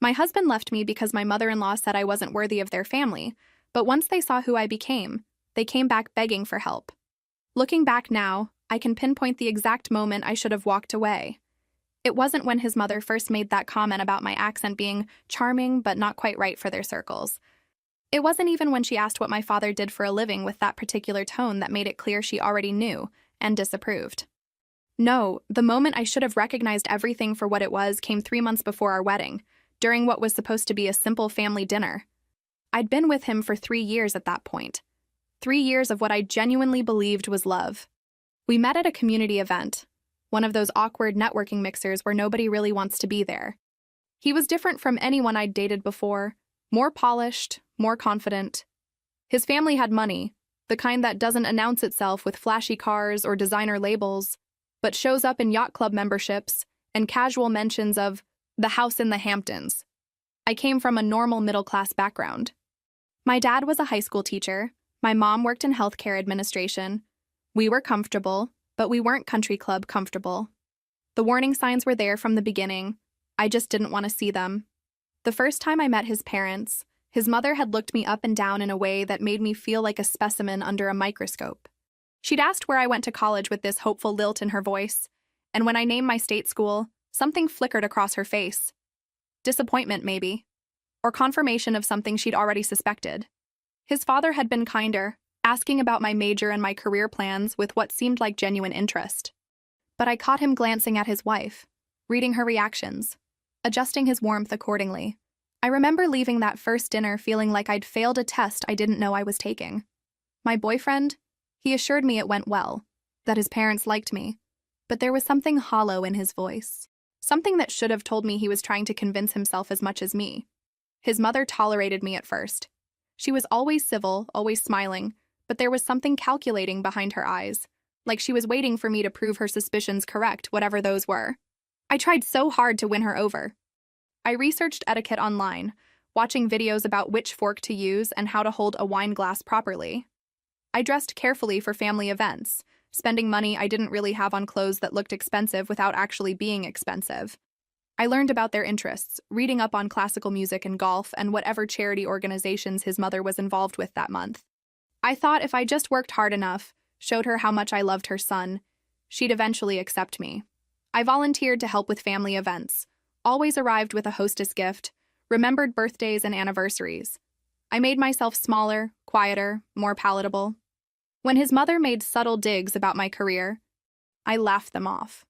My husband left me because my mother-in-law said I wasn't worthy of their family, but once they saw who I became, they came back begging for help. Looking back now, I can pinpoint the exact moment I should have walked away. It wasn't when his mother first made that comment about my accent being charming but not quite right for their circles. It wasn't even when she asked what my father did for a living with that particular tone that made it clear she already knew and disapproved. No, the moment I should have recognized everything for what it was came 3 months before our wedding, during what was supposed to be a simple family dinner. I'd been with him for 3 years at that point. 3 years of what I genuinely believed was love. We met at a community event, one of those awkward networking mixers where nobody really wants to be there. He was different from anyone I'd dated before, more polished, more confident. His family had money, the kind that doesn't announce itself with flashy cars or designer labels, but shows up in yacht club memberships and casual mentions of the house in the Hamptons. I came from a normal middle-class background. My dad was a high school teacher. My mom worked in healthcare administration. We were comfortable, but we weren't country club comfortable. The warning signs were there from the beginning. I just didn't want to see them. The first time I met his parents, his mother had looked me up and down in a way that made me feel like a specimen under a microscope. She'd asked where I went to college with this hopeful lilt in her voice, and when I named my state school, something flickered across her face. Disappointment, maybe, or confirmation of something she'd already suspected. His father had been kinder, asking about my major and my career plans with what seemed like genuine interest. But I caught him glancing at his wife, reading her reactions, adjusting his warmth accordingly. I remember leaving that first dinner feeling like I'd failed a test I didn't know I was taking. My boyfriend, he assured me it went well, that his parents liked me, but there was something hollow in his voice, something that should have told me he was trying to convince himself as much as me. His mother tolerated me at first. She was always civil, always smiling, but there was something calculating behind her eyes, like she was waiting for me to prove her suspicions correct, whatever those were. I tried so hard to win her over. I researched etiquette online, watching videos about which fork to use and how to hold a wine glass properly. I dressed carefully for family events, spending money I didn't really have on clothes that looked expensive without actually being expensive. I learned about their interests, reading up on classical music and golf and whatever charity organizations his mother was involved with that month. I thought if I just worked hard enough, showed her how much I loved her son, she'd eventually accept me. I volunteered to help with family events, always arrived with a hostess gift, remembered birthdays and anniversaries. I made myself smaller, quieter, more palatable. When his mother made subtle digs about my career, I laughed them off.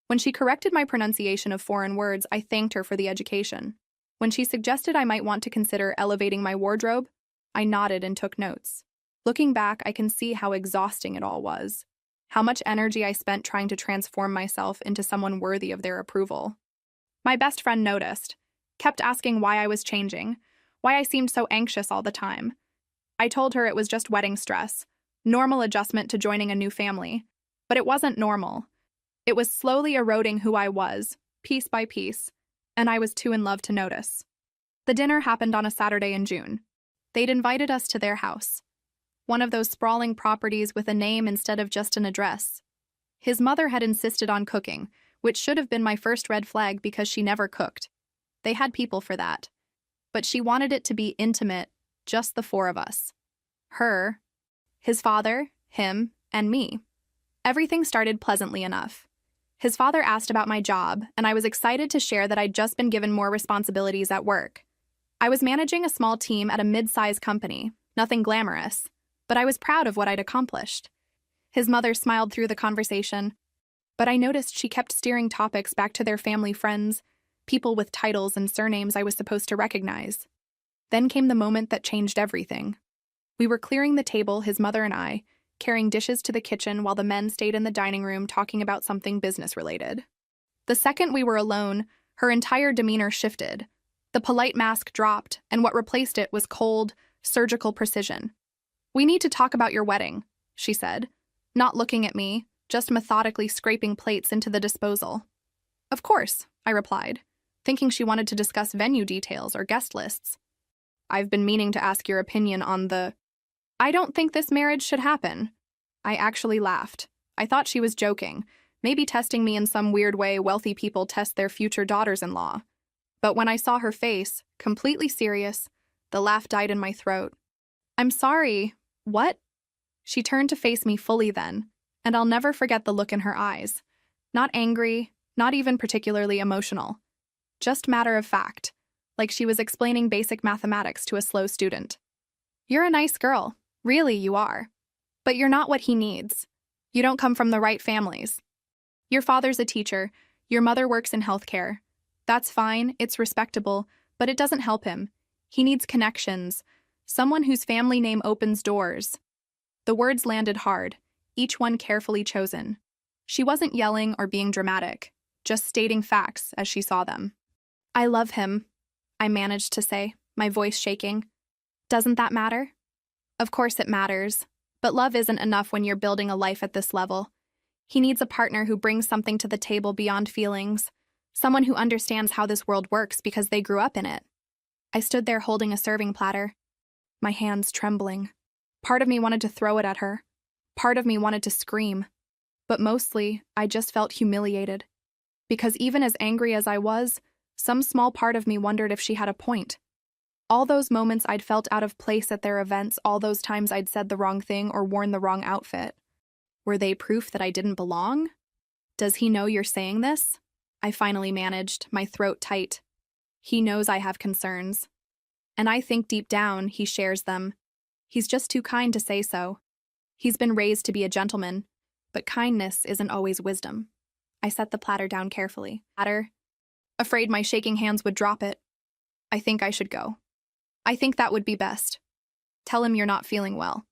When she corrected my pronunciation of foreign words, I thanked her for the education. When she suggested I might want to consider elevating my wardrobe, I nodded and took notes. Looking back, I can see how exhausting it all was, how much energy I spent trying to transform myself into someone worthy of their approval. My best friend noticed, kept asking why I was changing, why I seemed so anxious all the time. I told her it was just wedding stress, normal adjustment to joining a new family. But it wasn't normal. It was slowly eroding who I was, piece by piece, and I was too in love to notice. The dinner happened on a Saturday in June. They'd invited us to their house, one of those sprawling properties with a name instead of just an address. His mother had insisted on cooking, which should have been my first red flag because she never cooked. They had people for that. But she wanted it to be intimate, just the four of us. Her, his father, him, and me. Everything started pleasantly enough. His father asked about my job, and I was excited to share that I'd just been given more responsibilities at work. I was managing a small team at a mid-sized company, nothing glamorous, but I was proud of what I'd accomplished. His mother smiled through the conversation, but I noticed she kept steering topics back to their family friends, people with titles and surnames I was supposed to recognize. Then came the moment that changed everything. We were clearing the table, his mother and I, carrying dishes to the kitchen while the men stayed in the dining room talking about something business-related. The second we were alone, her entire demeanor shifted. The polite mask dropped, and what replaced it was cold, surgical precision. "We need to talk about your wedding," she said, not looking at me, just methodically scraping plates into the disposal. "Of course," I replied, thinking she wanted to discuss venue details or guest lists. "I've been meaning to ask your opinion on the—" "I don't think this marriage should happen." I actually laughed. I thought she was joking, maybe testing me in some weird way wealthy people test their future daughters-in-law. But when I saw her face, completely serious, the laugh died in my throat. "I'm sorry. What?" She turned to face me fully then, and I'll never forget the look in her eyes. Not angry, not even particularly emotional. Just matter of fact, like she was explaining basic mathematics to a slow student. "You're a nice girl. Really, you are. But you're not what he needs. You don't come from the right families. Your father's a teacher. Your mother works in healthcare. That's fine, it's respectable, but it doesn't help him. He needs connections. Someone whose family name opens doors." The words landed hard, each one carefully chosen. She wasn't yelling or being dramatic, just stating facts as she saw them. "I love him," I managed to say, my voice shaking. "Doesn't that matter?" "Of course it matters, but love isn't enough when you're building a life at this level. He needs a partner who brings something to the table beyond feelings, someone who understands how this world works because they grew up in it." I stood there holding a serving platter, my hands trembling. Part of me wanted to throw it at her. Part of me wanted to scream. But mostly, I just felt humiliated. Because even as angry as I was, some small part of me wondered if she had a point. All those moments I'd felt out of place at their events, all those times I'd said the wrong thing or worn the wrong outfit. Were they proof that I didn't belong? "Does he know you're saying this?" I finally managed, my throat tight. He knows I have concerns. And I think deep down he shares them. He's just too kind to say so. He's been raised to be a gentleman, but kindness isn't always wisdom. I set the platter down carefully. Afraid my shaking hands would drop it. "I think I should go. I think that would be best. Tell him you're not feeling well.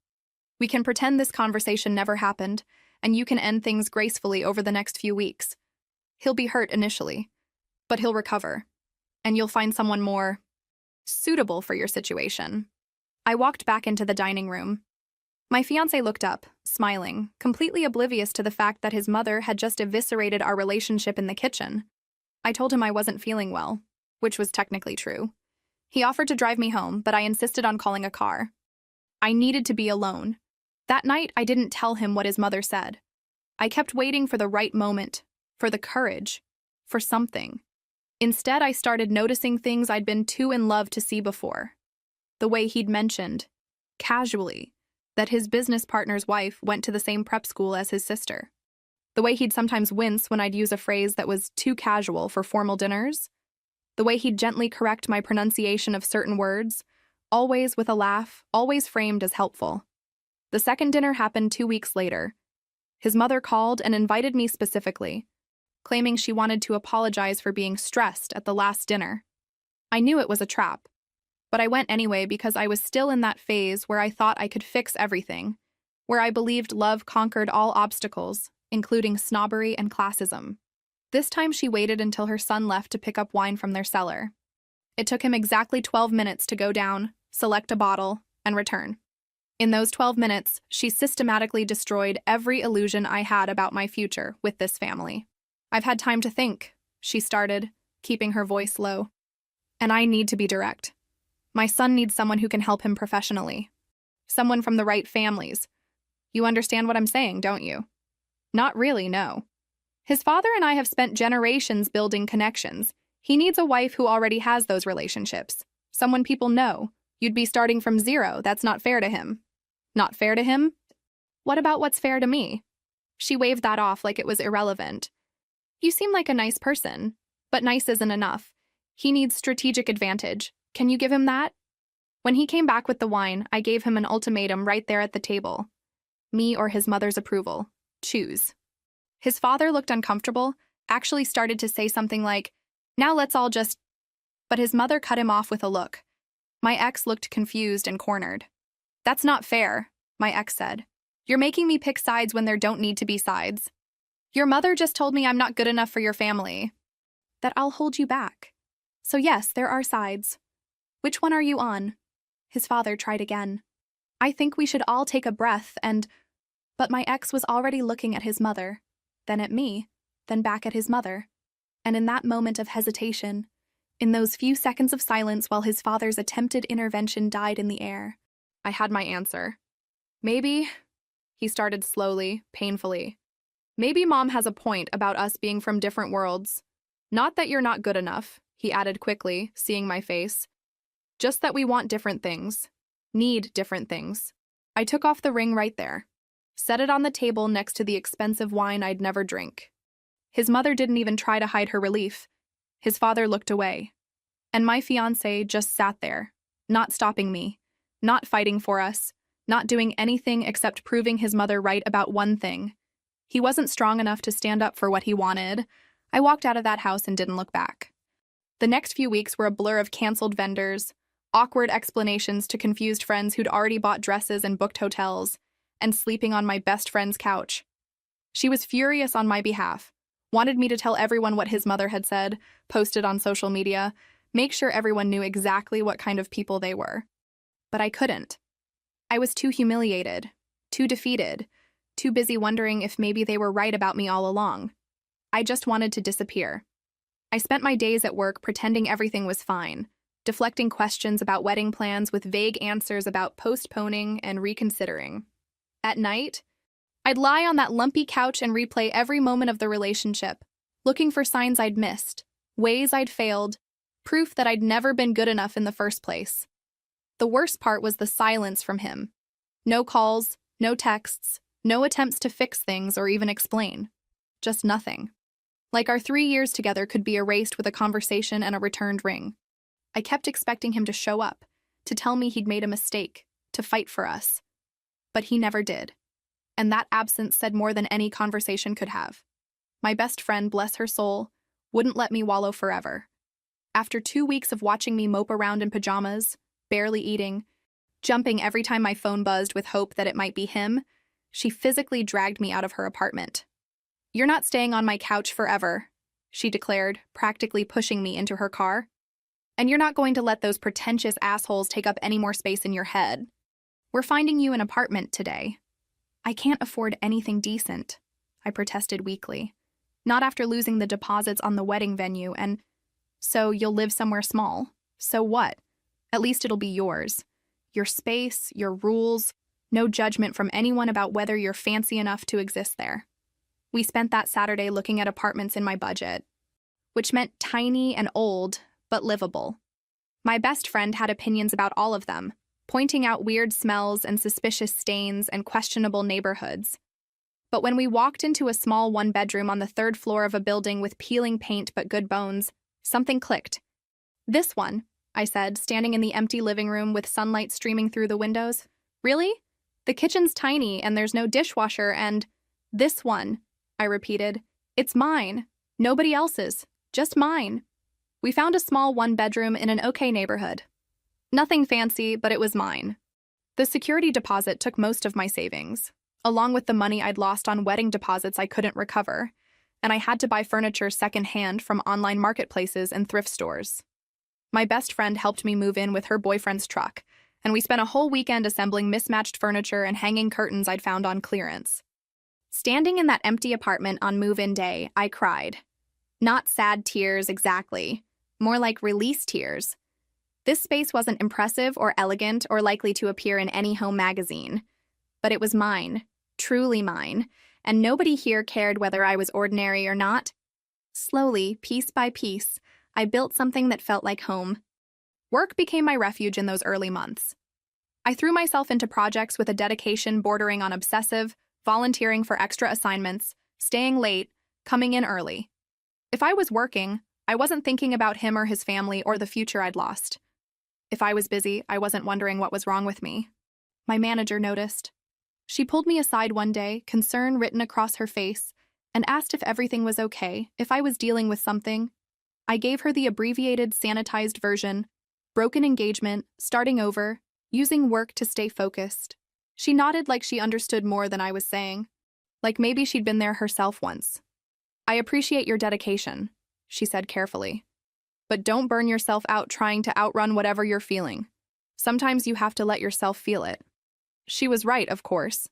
We can pretend this conversation never happened, and you can end things gracefully over the next few weeks. He'll be hurt initially, but he'll recover, and you'll find someone more suitable for your situation." I walked back into the dining room. My fiancé looked up, smiling, completely oblivious to the fact that his mother had just eviscerated our relationship in the kitchen. I told him I wasn't feeling well, which was technically true. He offered to drive me home, but I insisted on calling a car. I needed to be alone. That night, I didn't tell him what his mother said. I kept waiting for the right moment, for the courage, for something. Instead, I started noticing things I'd been too in love to see before. The way he'd mentioned, casually, that his business partner's wife went to the same prep school as his sister. The way he'd sometimes wince when I'd use a phrase that was too casual for formal dinners. The way he'd gently correct my pronunciation of certain words, always with a laugh, always framed as helpful. The second dinner happened 2 weeks later. His mother called and invited me specifically, claiming she wanted to apologize for being stressed at the last dinner. I knew it was a trap, but I went anyway because I was still in that phase where I thought I could fix everything, where I believed love conquered all obstacles, including snobbery and classism. This time she waited until her son left to pick up wine from their cellar. It took him exactly 12 minutes to go down, select a bottle, and return. In those 12 minutes, she systematically destroyed every illusion I had about my future with this family. "I've had time to think," she started, keeping her voice low. "And I need to be direct. My son needs someone who can help him professionally. Someone from the right families. You understand what I'm saying, don't you?" "Not really, no. His father and I have spent generations building connections. He needs a wife who already has those relationships. Someone people know. You'd be starting from zero. That's not fair to him." "Not fair to him? What about what's fair to me?" She waved that off like it was irrelevant. "You seem like a nice person, but nice isn't enough. He needs strategic advantage. Can you give him that?" When he came back with the wine, I gave him an ultimatum right there at the table. Me or his mother's approval. Choose. His father looked uncomfortable, actually started to say something like, "Now let's all just..." But his mother cut him off with a look. My ex looked confused and cornered. "That's not fair," my ex said. "You're making me pick sides when there don't need to be sides. Your mother just told me I'm not good enough for your family. That I'll hold you back. So yes, there are sides. Which one are you on?" His father tried again. "I think we should all take a breath and..." But my ex was already looking at his mother, then at me, then back at his mother. And in that moment of hesitation, in those few seconds of silence while his father's attempted intervention died in the air, I had my answer. "Maybe," he started slowly, painfully, "maybe Mom has a point about us being from different worlds. Not that you're not good enough," he added quickly, seeing my face. Just that we want different things. Need different things. I took off the ring right there. Set it on the table next to the expensive wine I'd never drink. His mother didn't even try to hide her relief. His father looked away. And my fiancé just sat there, not stopping me, not fighting for us, not doing anything except proving his mother right about one thing. He wasn't strong enough to stand up for what he wanted. I walked out of that house and didn't look back. The next few weeks were a blur of canceled vendors, awkward explanations to confused friends who'd already bought dresses and booked hotels, and sleeping on my best friend's couch. She was furious on my behalf, wanted me to tell everyone what his mother had said, posted on social media, make sure everyone knew exactly what kind of people they were. But I couldn't. I was too humiliated, too defeated, too busy wondering if maybe they were right about me all along. I just wanted to disappear. I spent my days at work pretending everything was fine, deflecting questions about wedding plans with vague answers about postponing and reconsidering. At night, I'd lie on that lumpy couch and replay every moment of the relationship, looking for signs I'd missed, ways I'd failed, proof that I'd never been good enough in the first place. The worst part was the silence from him. No calls, no texts, no attempts to fix things or even explain. Just nothing. Like our 3 years together could be erased with a conversation and a returned ring. I kept expecting him to show up, to tell me he'd made a mistake, to fight for us. But he never did. And that absence said more than any conversation could have. My best friend, bless her soul, wouldn't let me wallow forever. After 2 weeks of watching me mope around in pajamas, barely eating, jumping every time my phone buzzed with hope that it might be him, she physically dragged me out of her apartment. "You're not staying on my couch forever," she declared, practically pushing me into her car. "And you're not going to let those pretentious assholes take up any more space in your head. We're finding you an apartment today." "I can't afford anything decent," I protested weakly. "Not after losing the deposits on the wedding venue, and so you'll live somewhere small. So what? At least it'll be yours. Your space, your rules, no judgment from anyone about whether you're fancy enough to exist there." We spent that Saturday looking at apartments in my budget, which meant tiny and old, but livable. My best friend had opinions about all of them, pointing out weird smells and suspicious stains and questionable neighborhoods. But when we walked into a small one-bedroom on the 3rd floor of a building with peeling paint but good bones, something clicked. "This one," I said, standing in the empty living room with sunlight streaming through the windows. "Really? The kitchen's tiny and there's no dishwasher and—" "This one," I repeated. "It's mine. Nobody else's. Just mine." We found a small one-bedroom in an okay neighborhood. Nothing fancy, but it was mine. The security deposit took most of my savings, along with the money I'd lost on wedding deposits I couldn't recover, and I had to buy furniture secondhand from online marketplaces and thrift stores. My best friend helped me move in with her boyfriend's truck, and we spent a whole weekend assembling mismatched furniture and hanging curtains I'd found on clearance. Standing in that empty apartment on move-in day, I cried. Not sad tears exactly, more like release tears. This space wasn't impressive or elegant or likely to appear in any home magazine, but it was mine, truly mine, and nobody here cared whether I was ordinary or not. Slowly, piece by piece, I built something that felt like home. Work became my refuge in those early months. I threw myself into projects with a dedication bordering on obsessive, volunteering for extra assignments, staying late, coming in early. If I was working, I wasn't thinking about him or his family or the future I'd lost. If I was busy, I wasn't wondering what was wrong with me. My manager noticed. She pulled me aside one day, concern written across her face, and asked if everything was okay, if I was dealing with something. I gave her the abbreviated, sanitized version: broken engagement, starting over, using work to stay focused. She nodded like she understood more than I was saying, like maybe she'd been there herself once. "I appreciate your dedication," she said carefully. "But don't burn yourself out trying to outrun whatever you're feeling. Sometimes you have to let yourself feel it." She was right, of course.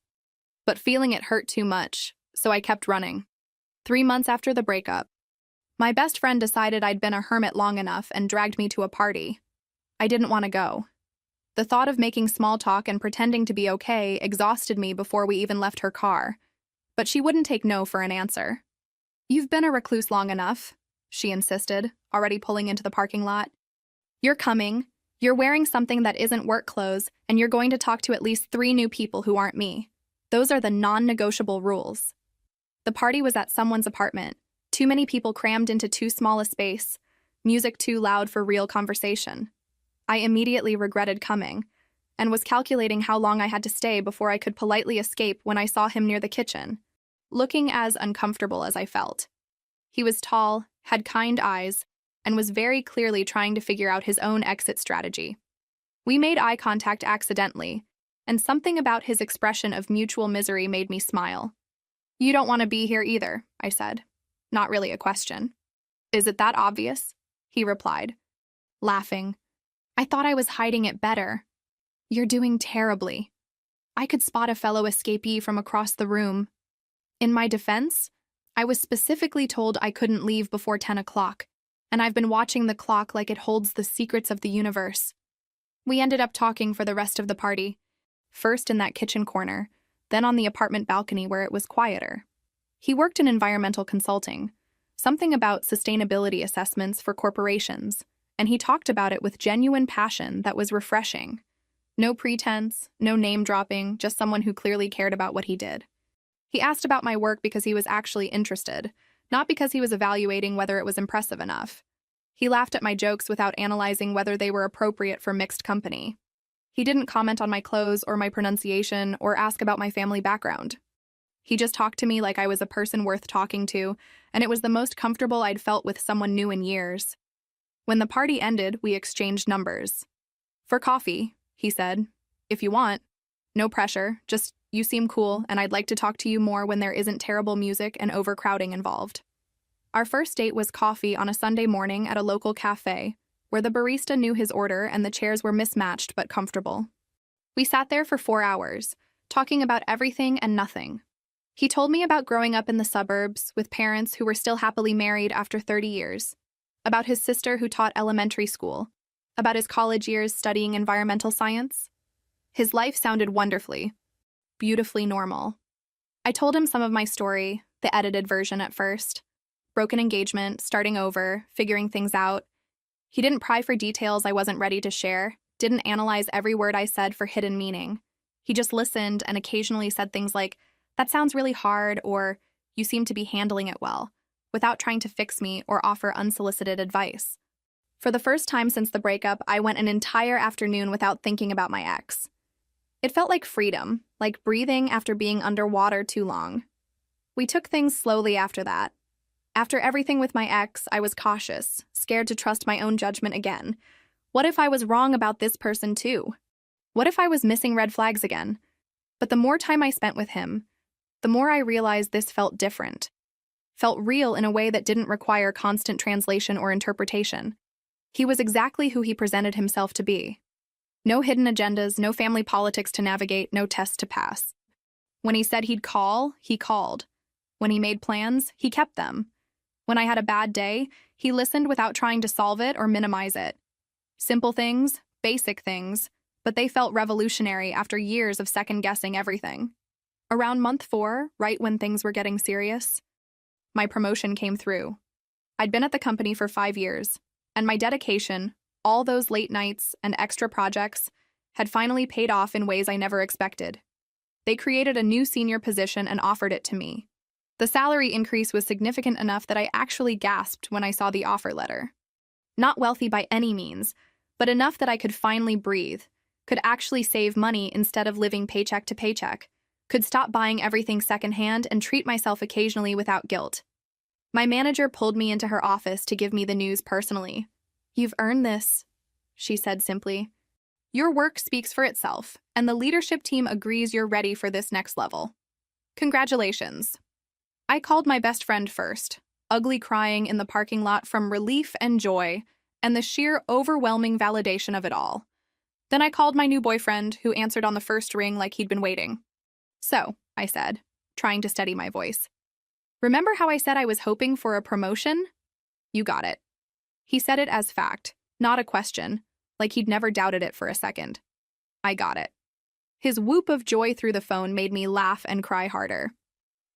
But feeling it hurt too much, so I kept running. 3 months after the breakup, my best friend decided I'd been a hermit long enough and dragged me to a party. I didn't want to go. The thought of making small talk and pretending to be okay exhausted me before we even left her car. But she wouldn't take no for an answer. "You've been a recluse long enough," she insisted, already pulling into the parking lot. You're coming. You're wearing something that isn't work clothes, and you're going to talk to at least 3 new people who aren't me. Those are the non-negotiable rules. The party was at someone's apartment. Too many people crammed into too small a space. Music too loud for real conversation. I immediately regretted coming, and was calculating how long I had to stay before I could politely escape when I saw him near the kitchen, looking as uncomfortable as I felt. He was tall, had kind eyes, and was very clearly trying to figure out his own exit strategy. We made eye contact accidentally, and something about his expression of mutual misery made me smile. You don't want to be here either, I said. Not really a question. Is it that obvious? He replied, laughing. I thought I was hiding it better. You're doing terribly. I could spot a fellow escapee from across the room. In my defense, I was specifically told I couldn't leave before 10 o'clock, and I've been watching the clock like it holds the secrets of the universe. We ended up talking for the rest of the party, first in that kitchen corner, then on the apartment balcony where it was quieter. He worked in environmental consulting, something about sustainability assessments for corporations, and he talked about it with genuine passion that was refreshing. No pretense, no name-dropping, just someone who clearly cared about what he did. He asked about my work because he was actually interested, not because he was evaluating whether it was impressive enough. He laughed at my jokes without analyzing whether they were appropriate for mixed company. He didn't comment on my clothes or my pronunciation or ask about my family background. He just talked to me like I was a person worth talking to, and it was the most comfortable I'd felt with someone new in years. When the party ended, we exchanged numbers. For coffee, he said. If you want. No pressure, just you seem cool, and I'd like to talk to you more when there isn't terrible music and overcrowding involved. Our first date was coffee on a Sunday morning at a local cafe, where the barista knew his order and the chairs were mismatched but comfortable. We sat there for 4 hours, talking about everything and nothing. He told me about growing up in the suburbs with parents who were still happily married after 30 years, about his sister who taught elementary school, about his college years studying environmental science. His life sounded wonderfully, beautifully normal. I told him some of my story, the edited version at first. Broken engagement, starting over, figuring things out. He didn't pry for details I wasn't ready to share, didn't analyze every word I said for hidden meaning. He just listened and occasionally said things like, "That sounds really hard," or "You seem to be handling it well," without trying to fix me or offer unsolicited advice. For the first time since the breakup, I went an entire afternoon without thinking about my ex. It felt like freedom, like breathing after being underwater too long. We took things slowly after that. After everything with my ex, I was cautious, scared to trust my own judgment again. What if I was wrong about this person too? What if I was missing red flags again? But the more time I spent with him, the more I realized this felt different. Felt real in a way that didn't require constant translation or interpretation. He was exactly who he presented himself to be. No hidden agendas, no family politics to navigate, no tests to pass. When he said he'd call, he called. When he made plans, he kept them. When I had a bad day, he listened without trying to solve it or minimize it. Simple things, basic things, but they felt revolutionary after years of second-guessing everything. Around month 4, right when things were getting serious, my promotion came through. I'd been at the company for 5 years, and my dedication, all those late nights and extra projects, had finally paid off in ways I never expected. They created a new senior position and offered it to me. The salary increase was significant enough that I actually gasped when I saw the offer letter. Not wealthy by any means, but enough that I could finally breathe, could actually save money instead of living paycheck to paycheck, could stop buying everything secondhand and treat myself occasionally without guilt. My manager pulled me into her office to give me the news personally. "You've earned this," she said simply. "Your work speaks for itself, and the leadership team agrees you're ready for this next level. Congratulations." I called my best friend first, ugly crying in the parking lot from relief and joy, and the sheer overwhelming validation of it all. Then I called my new boyfriend, who answered on the first ring like he'd been waiting. "So," I said, trying to steady my voice. "Remember how I said I was hoping for a promotion? You got it." He said it as fact, not a question, like he'd never doubted it for a second. I got it. His whoop of joy through the phone made me laugh and cry harder.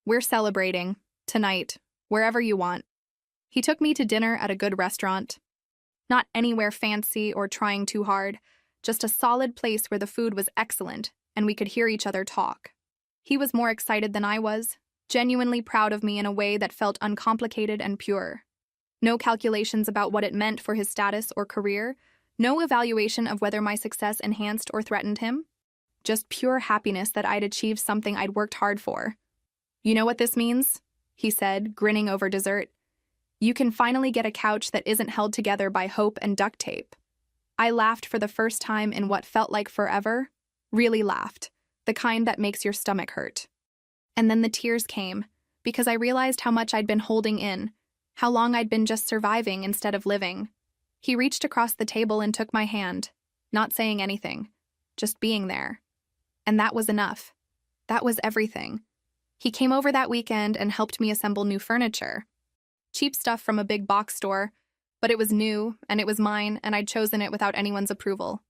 "We're celebrating, tonight, wherever you want." He took me to dinner at a good restaurant. Not anywhere fancy or trying too hard, just a solid place where the food was excellent and we could hear each other talk. He was more excited than I was, genuinely proud of me in a way that felt uncomplicated and pure. No calculations about what it meant for his status or career, no evaluation of whether my success enhanced or threatened him. Just pure happiness that I'd achieved something I'd worked hard for. "You know what this means?" he said, grinning over dessert. "You can finally get a couch that isn't held together by hope and duct tape." I laughed for the first time in what felt like forever. Really laughed. The kind that makes your stomach hurt. And then the tears came, because I realized how much I'd been holding in, how long I'd been just surviving instead of living. He reached across the table and took my hand, not saying anything, just being there. And that was enough. That was everything. He came over that weekend and helped me assemble new furniture. Cheap stuff from a big box store, but it was new, and it was mine, and I'd chosen it without anyone's approval.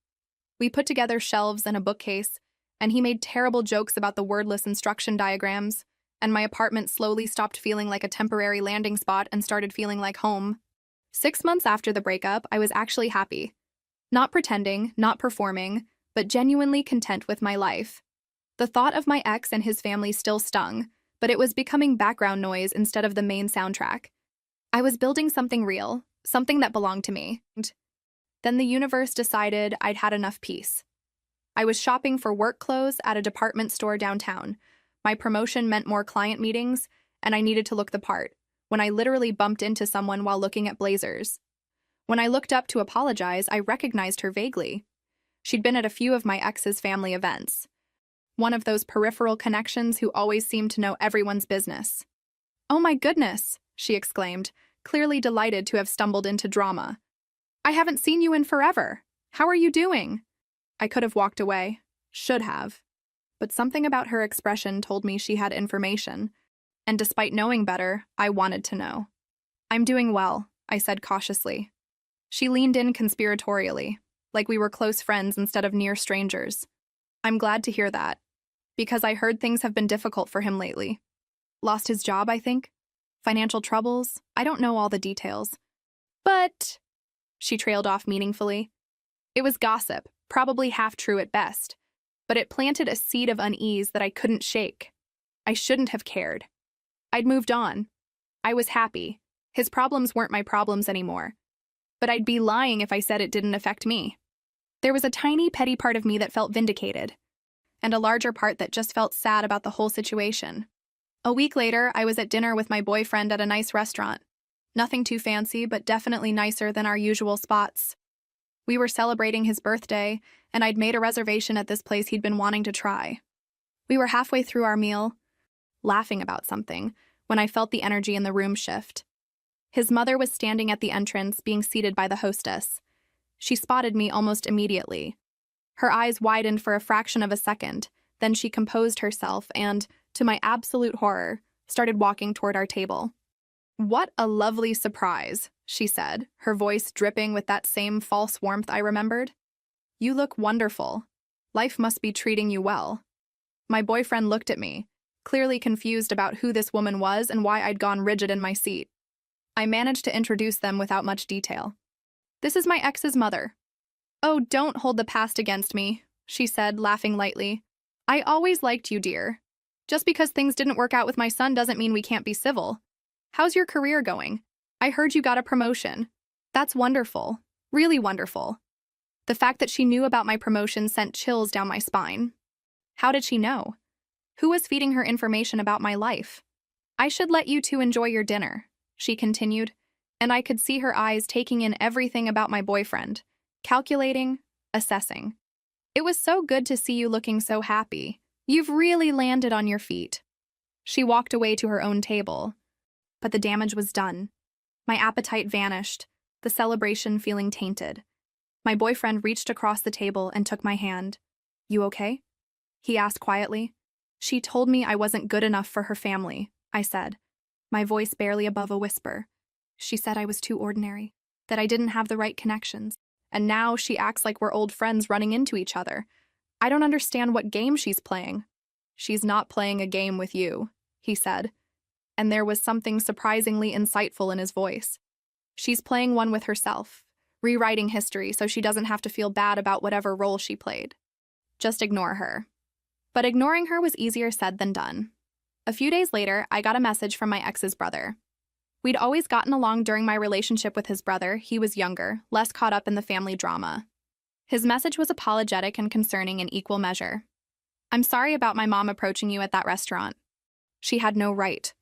We put together shelves and a bookcase, and he made terrible jokes about the wordless instruction diagrams, and my apartment slowly stopped feeling like a temporary landing spot and started feeling like home. 6 months after the breakup, I was actually happy. Not pretending, not performing, but genuinely content with my life. The thought of my ex and his family still stung, but it was becoming background noise instead of the main soundtrack. I was building something real, something that belonged to me. Then the universe decided I'd had enough peace. I was shopping for work clothes at a department store downtown. My promotion meant more client meetings, and I needed to look the part, when I literally bumped into someone while looking at blazers. When I looked up to apologize, I recognized her vaguely. She'd been at a few of my ex's family events. One of those peripheral connections who always seemed to know everyone's business. "Oh my goodness," she exclaimed, clearly delighted to have stumbled into drama. "I haven't seen you in forever. How are you doing?" I could have walked away. Should have. But something about her expression told me she had information, and despite knowing better, I wanted to know. "I'm doing well," I said cautiously. She leaned in conspiratorially, like we were close friends instead of near strangers. "I'm glad to hear that, because I heard things have been difficult for him lately. Lost his job, I think? Financial troubles? I don't know all the details." "But," she trailed off meaningfully. It was gossip, probably half true at best, but it planted a seed of unease that I couldn't shake. I shouldn't have cared. I'd moved on. I was happy. His problems weren't my problems anymore. But I'd be lying if I said it didn't affect me. There was a tiny, petty part of me that felt vindicated, and a larger part that just felt sad about the whole situation. A week later, I was at dinner with my boyfriend at a nice restaurant. Nothing too fancy, but definitely nicer than our usual spots. We were celebrating his birthday, and I'd made a reservation at this place he'd been wanting to try. We were halfway through our meal, laughing about something, when I felt the energy in the room shift. His mother was standing at the entrance, being seated by the hostess. She spotted me almost immediately. Her eyes widened for a fraction of a second, then she composed herself and, to my absolute horror, started walking toward our table. "What a lovely surprise," she said, her voice dripping with that same false warmth I remembered. "You look wonderful. Life must be treating you well." My boyfriend looked at me, clearly confused about who this woman was and why I'd gone rigid in my seat. I managed to introduce them without much detail. "This is my ex's mother." "Oh, don't hold the past against me," she said, laughing lightly. "I always liked you, dear. Just because things didn't work out with my son doesn't mean we can't be civil. How's your career going? I heard you got a promotion." "That's wonderful. Really wonderful." The fact that she knew about my promotion sent chills down my spine. How did she know? Who was feeding her information about my life? "I should let you two enjoy your dinner," she continued, and I could see her eyes taking in everything about my boyfriend, calculating, assessing. "It was so good to see you looking so happy. You've really landed on your feet." She walked away to her own table. But the damage was done. My appetite vanished, the celebration feeling tainted. My boyfriend reached across the table and took my hand. "You okay?" he asked quietly. "She told me I wasn't good enough for her family," I said, my voice barely above a whisper. "She said I was too ordinary, that I didn't have the right connections, and now she acts like we're old friends running into each other. I don't understand what game she's playing." "She's not playing a game with you," he said. and there was something surprisingly insightful in his voice. She's playing one with herself, rewriting history so she doesn't have to feel bad about whatever role she played. Just ignore her. But ignoring her was easier said than done. A few days later, I got a message from my ex's brother. We'd always gotten along during my relationship with his brother. He was younger, less caught up in the family drama. His message was apologetic and concerning in equal measure. I'm sorry about my mom approaching you at that restaurant. She had no right.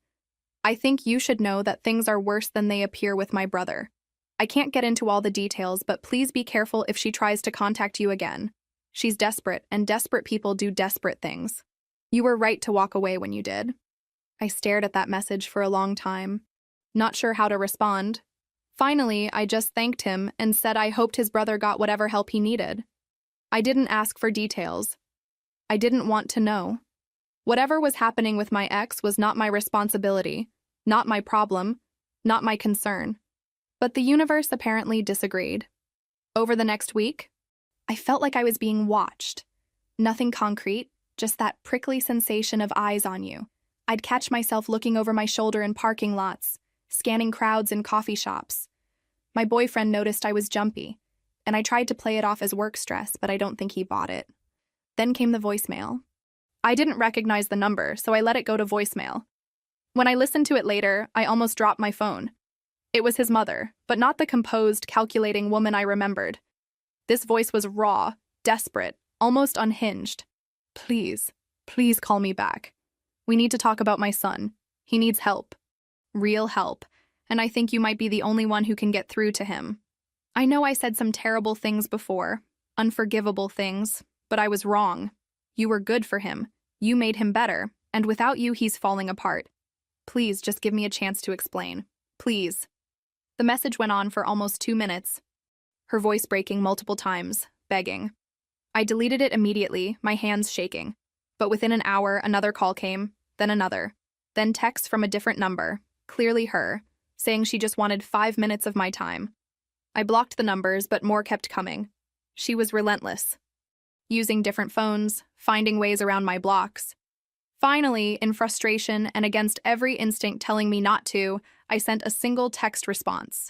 I think you should know that things are worse than they appear with my brother. I can't get into all the details, but please be careful if she tries to contact you again. She's desperate, and desperate people do desperate things. You were right to walk away when you did. I stared at that message for a long time, not sure how to respond. Finally, I just thanked him and said I hoped his brother got whatever help he needed. I didn't ask for details. I didn't want to know. Whatever was happening with my ex was not my responsibility, not my problem, not my concern. But the universe apparently disagreed. Over the next week, I felt like I was being watched. Nothing concrete, just that prickly sensation of eyes on you. I'd catch myself looking over my shoulder in parking lots, scanning crowds in coffee shops. My boyfriend noticed I was jumpy, and I tried to play it off as work stress, but I don't think he bought it. Then came the voicemail. I didn't recognize the number, so I let it go to voicemail. When I listened to it later, I almost dropped my phone. It was his mother, but not the composed, calculating woman I remembered. This voice was raw, desperate, almost unhinged. Please, please call me back. We need to talk about my son. He needs help. Real help. And I think you might be the only one who can get through to him. I know I said some terrible things before, unforgivable things, but I was wrong. You were good for him. You made him better, and without you, he's falling apart. Please just give me a chance to explain. Please. The message went on for almost 2 minutes, her voice breaking multiple times, begging. I deleted it immediately, my hands shaking. But within an hour, another call came, then another. Then text from a different number, clearly her, saying she just wanted 5 minutes of my time. I blocked the numbers, but more kept coming. She was relentless. Using different phones, finding ways around my blocks. Finally, in frustration and against every instinct telling me not to, I sent a single text response.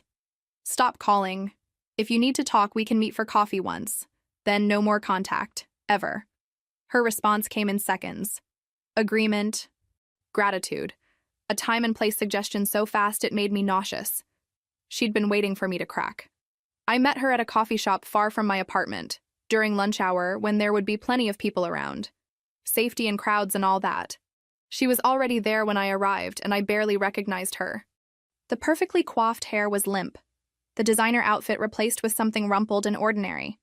Stop calling. If you need to talk, we can meet for coffee once. Then no more contact, ever. Her response came in seconds. Agreement. Gratitude. A time and place suggestion so fast it made me nauseous. She'd been waiting for me to crack. I met her at a coffee shop far from my apartment, during lunch hour when there would be plenty of people around. Safety and crowds and all that. She was already there when I arrived, and I barely recognized her. The perfectly coiffed hair was limp, the designer outfit replaced with something rumpled and ordinary.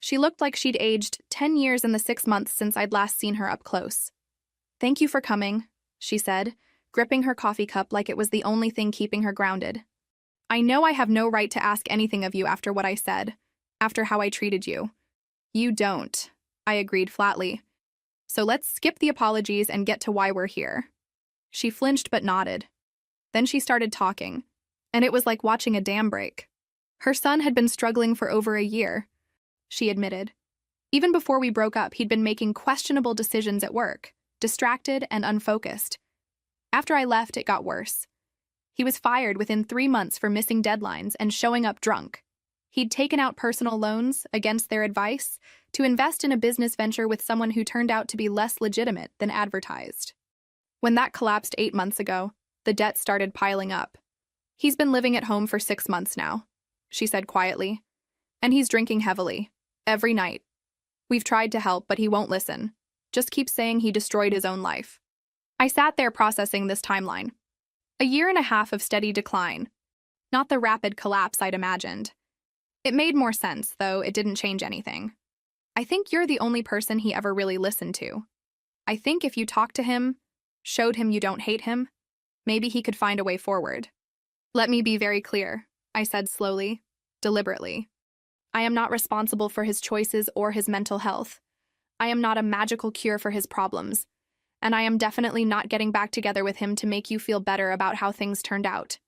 She looked like she'd aged 10 years in the 6 months since I'd last seen her up close. Thank you for coming, she said, gripping her coffee cup like it was the only thing keeping her grounded. I know I have no right to ask anything of you after what I said, after how I treated you. You don't, I agreed flatly. So let's skip the apologies and get to why we're here. She flinched but nodded. Then she started talking, and it was like watching a dam break. Her son had been struggling for over a year, she admitted. Even before we broke up, he'd been making questionable decisions at work, distracted and unfocused. After I left, it got worse. He was fired within 3 months for missing deadlines and showing up drunk. He'd taken out personal loans, against their advice, to invest in a business venture with someone who turned out to be less legitimate than advertised. When that collapsed 8 months ago, the debt started piling up. He's been living at home for 6 months now, she said quietly. And he's drinking heavily, every night. We've tried to help, but he won't listen. Just keeps saying he destroyed his own life. I sat there processing this timeline. A 1.5 years of steady decline. Not the rapid collapse I'd imagined. It made more sense, though it didn't change anything. I think you're the only person he ever really listened to. I think if you talked to him, showed him you don't hate him, maybe he could find a way forward. Let me be very clear, I said slowly, deliberately. I am not responsible for his choices or his mental health. I am not a magical cure for his problems. And I am definitely not getting back together with him to make you feel better about how things turned out.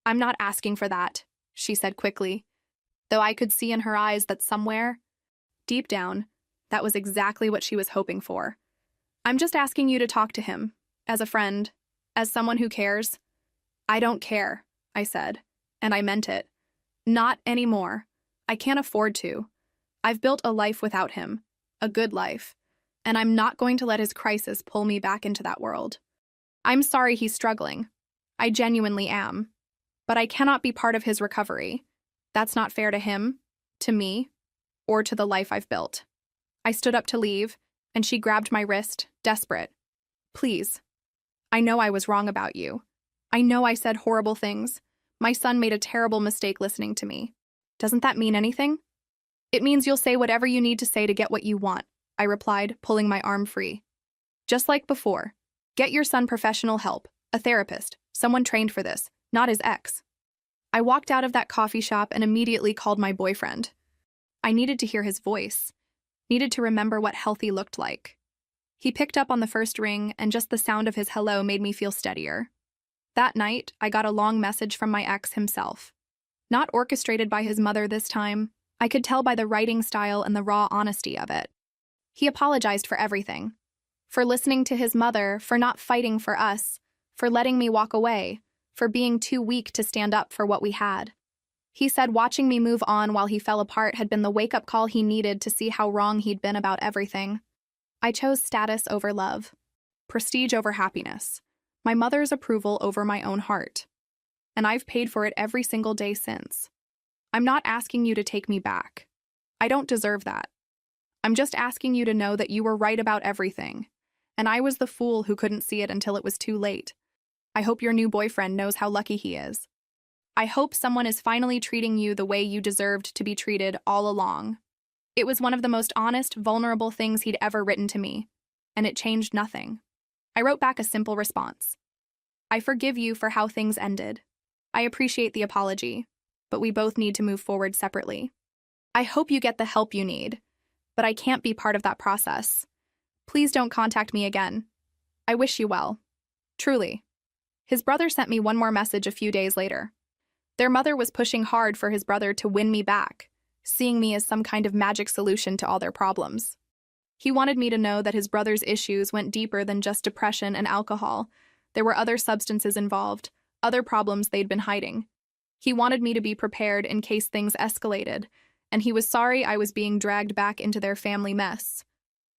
I'm not asking for that, she said quickly, though I could see in her eyes that somewhere, deep down, that was exactly what she was hoping for. I'm just asking you to talk to him, as a friend, As someone who cares, I don't care, I said, and I meant it. Not anymore. I can't afford to. I've built a life without him, a good life, and I'm not going to let his crisis pull me back into that world. I'm sorry he's struggling. I genuinely am. But I cannot be part of his recovery. That's not fair to him, to me, or to the life I've built. I stood up to leave, and she grabbed my wrist, desperate. Please. I know I was wrong about you. I know I said horrible things. My son made a terrible mistake listening to me. Doesn't that mean anything? It means you'll say whatever you need to say to get what you want, I replied, pulling my arm free. Just like before. Get your son professional help, a therapist, someone trained for this, not his ex. I walked out of that coffee shop and immediately called my boyfriend. I needed to hear his voice, needed to remember what healthy looked like. He picked up on the first ring, and just the sound of his hello made me feel steadier. That night, I got a long message from my ex himself. Not orchestrated by his mother this time, I could tell by the writing style and the raw honesty of it. He apologized for everything. For listening to his mother, for not fighting for us, for letting me walk away, for being too weak to stand up for what we had. He said watching me move on while he fell apart had been the wake-up call he needed to see how wrong he'd been about everything. I chose status over love, prestige over happiness, my mother's approval over my own heart. And I've paid for it every single day since. I'm not asking you to take me back. I don't deserve that. I'm just asking you to know that you were right about everything, and I was the fool who couldn't see it until it was too late. I hope your new boyfriend knows how lucky he is. I hope someone is finally treating you the way you deserved to be treated all along. It was one of the most honest, vulnerable things he'd ever written to me, and it changed nothing. I wrote back a simple response. I forgive you for how things ended. I appreciate the apology, but we both need to move forward separately. I hope you get the help you need, but I can't be part of that process. Please don't contact me again. I wish you well. Truly. His brother sent me one more message a few days later. Their mother was pushing hard for his brother to win me back, seeing me as some kind of magic solution to all their problems. He wanted me to know that his brother's issues went deeper than just depression and alcohol. There were other substances involved, other problems they'd been hiding. He wanted me to be prepared in case things escalated, and he was sorry I was being dragged back into their family mess.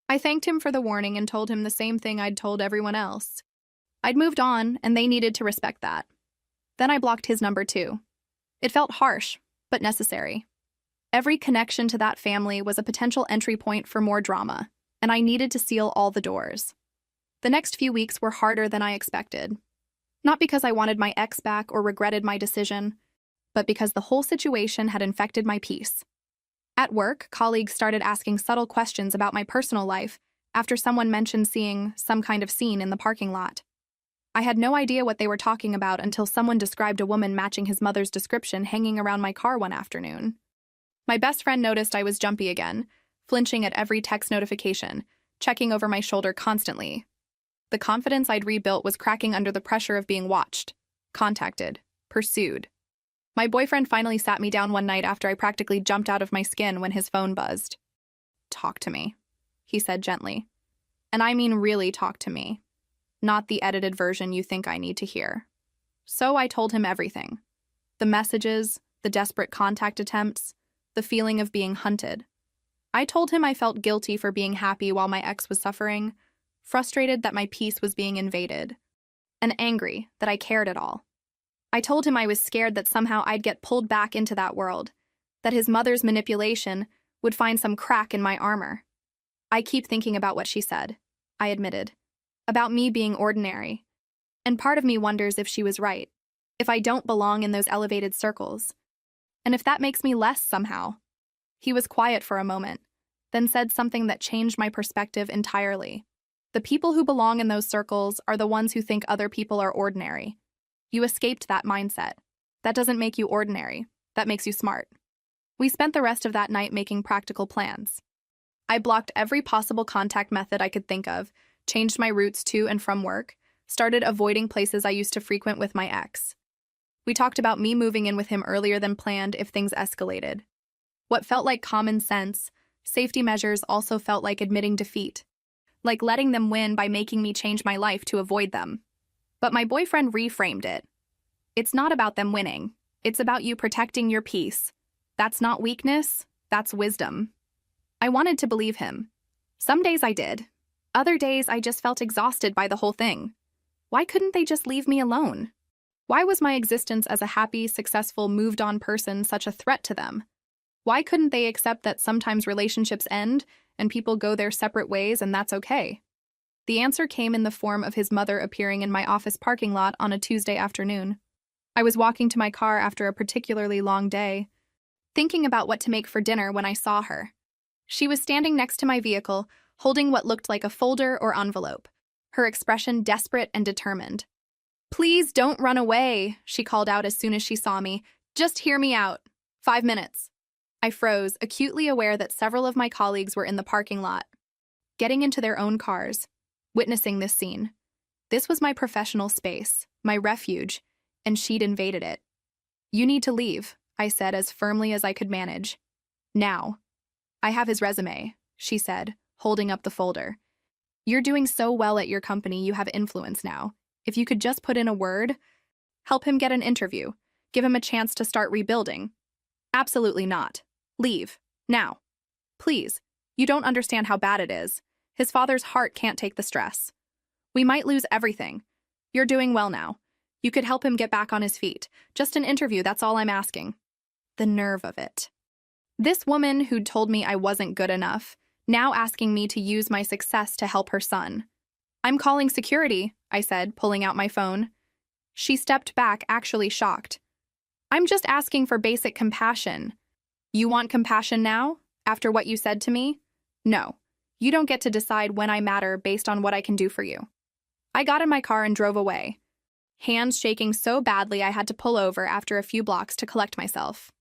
I thanked him for the warning and told him the same thing I'd told everyone else. I'd moved on, and they needed to respect that. Then I blocked his number too. It felt harsh, but necessary. Every connection to that family was a potential entry point for more drama, and I needed to seal all the doors. The next few weeks were harder than I expected. Not because I wanted my ex back or regretted my decision, but because the whole situation had infected my peace. At work, colleagues started asking subtle questions about my personal life after someone mentioned seeing some kind of scene in the parking lot. I had no idea what they were talking about until someone described a woman matching his mother's description hanging around my car one afternoon. My best friend noticed I was jumpy again, flinching at every text notification, checking over my shoulder constantly. The confidence I'd rebuilt was cracking under the pressure of being watched, contacted, pursued. My boyfriend finally sat me down one night after I practically jumped out of my skin when his phone buzzed. "Talk to me," he said gently. And I mean really talk to me. Not the edited version you think I need to hear. So I told him everything. The messages, the desperate contact attempts, the feeling of being hunted. I told him I felt guilty for being happy while my ex was suffering, frustrated that my peace was being invaded, and angry that I cared at all. I told him I was scared that somehow I'd get pulled back into that world, that his mother's manipulation would find some crack in my armor. I keep thinking about what she said, I admitted, about me being ordinary. And part of me wonders if she was right, if I don't belong in those elevated circles, and if that makes me less somehow. He was quiet for a moment, then said something that changed my perspective entirely. The people who belong in those circles are the ones who think other people are ordinary. You escaped that mindset. That doesn't make you ordinary. That makes you smart. We spent the rest of that night making practical plans. I blocked every possible contact method I could think of, changed my routes to and from work, started avoiding places I used to frequent with my ex. We talked about me moving in with him earlier than planned if things escalated. What felt like common sense, safety measures also felt like admitting defeat, like letting them win by making me change my life to avoid them. But my boyfriend reframed it. It's not about them winning. It's about you protecting your peace. That's not weakness, that's wisdom. I wanted to believe him. Some days I did. Other days I just felt exhausted by the whole thing. Why couldn't they just leave me alone? Why was my existence as a happy, successful, moved-on person such a threat to them? Why couldn't they accept that sometimes relationships end and people go their separate ways and that's okay? The answer came in the form of his mother appearing in my office parking lot on a Tuesday afternoon. I was walking to my car after a particularly long day, thinking about what to make for dinner when I saw her. She was standing next to my vehicle, holding what looked like a folder or envelope, her expression desperate and determined. "Please don't run away," she called out as soon as she saw me. "Just hear me out. 5 minutes." I froze, acutely aware that several of my colleagues were in the parking lot, getting into their own cars, witnessing this scene. This was my professional space, my refuge, and she'd invaded it. "You need to leave," I said as firmly as I could manage. "Now." "I have his resume," she said, holding up the folder. "You're doing so well at your company, you have influence now. If you could just put in a word, help him get an interview, give him a chance to start rebuilding." "Absolutely not. Leave. Now. Please. You don't understand how bad it is. His father's heart can't take the stress. We might lose everything. You're doing well now. You could help him get back on his feet. Just an interview, that's all I'm asking." The nerve of it. This woman who'd told me I wasn't good enough, now asking me to use my success to help her son. "I'm calling security," I said, pulling out my phone. She stepped back, actually shocked. "I'm just asking for basic compassion." "You want compassion now? After what you said to me?" "No. You don't get to decide when I matter based on what I can do for you." I got in my car and drove away, hands shaking so badly I had to pull over after a few blocks to collect myself.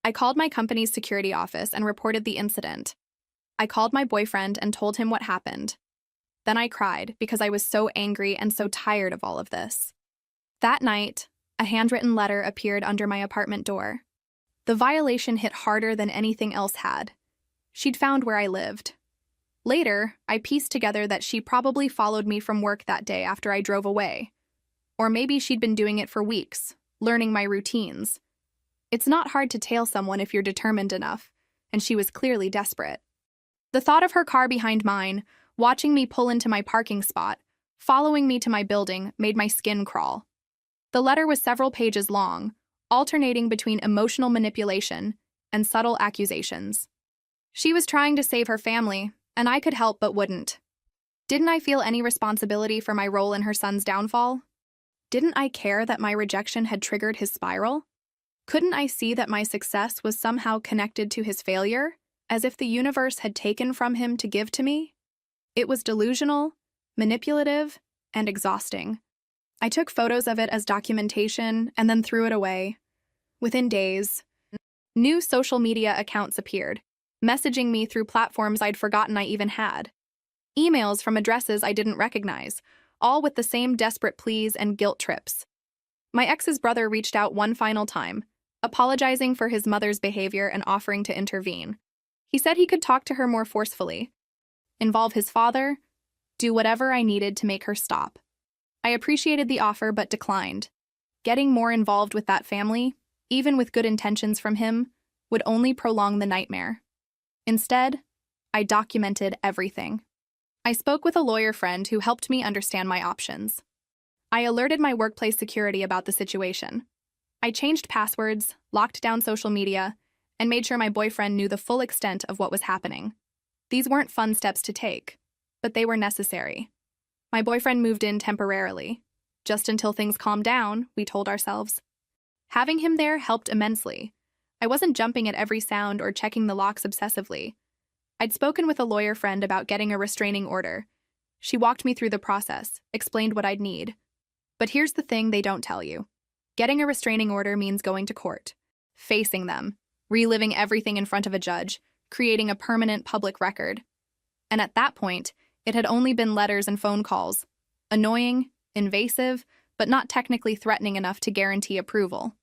I called my company's security office and reported the incident. I called my boyfriend and told him what happened. Then I cried because I was so angry and so tired of all of this. That night, a handwritten letter appeared under my apartment door. The violation hit harder than anything else had. She'd found where I lived. Later, I pieced together that she probably followed me from work that day after I drove away. Or maybe she'd been doing it for weeks, learning my routines. It's not hard to tail someone if you're determined enough, and she was clearly desperate. The thought of her car behind mine, watching me pull into my parking spot, following me to my building, made my skin crawl. The letter was several pages long, alternating between emotional manipulation and subtle accusations. She was trying to save her family, and I could help but wouldn't. Didn't I feel any responsibility for my role in her son's downfall? Didn't I care that my rejection had triggered his spiral? Couldn't I see that my success was somehow connected to his failure, as if the universe had taken from him to give to me? It was delusional, manipulative, and exhausting. I took photos of it as documentation and then threw it away. Within days, new social media accounts appeared, messaging me through platforms I'd forgotten I even had. Emails from addresses I didn't recognize, all with the same desperate pleas and guilt trips. My ex's brother reached out one final time, apologizing for his mother's behavior and offering to intervene. He said he could talk to her more forcefully, involve his father, do whatever I needed to make her stop. I appreciated the offer but declined. Getting more involved with that family, even with good intentions from him, would only prolong the nightmare. Instead, I documented everything. I spoke with a lawyer friend who helped me understand my options. I alerted my workplace security about the situation. I changed passwords, locked down social media, and made sure my boyfriend knew the full extent of what was happening. These weren't fun steps to take, but they were necessary. My boyfriend moved in temporarily. Just until things calmed down, we told ourselves. Having him there helped immensely. I wasn't jumping at every sound or checking the locks obsessively. I'd spoken with a lawyer friend about getting a restraining order. She walked me through the process, explained what I'd need. But here's the thing they don't tell you. Getting a restraining order means going to court, facing them, reliving everything in front of a judge, creating a permanent public record. And at that point, it had only been letters and phone calls. Annoying, invasive, but not technically threatening enough to guarantee approval.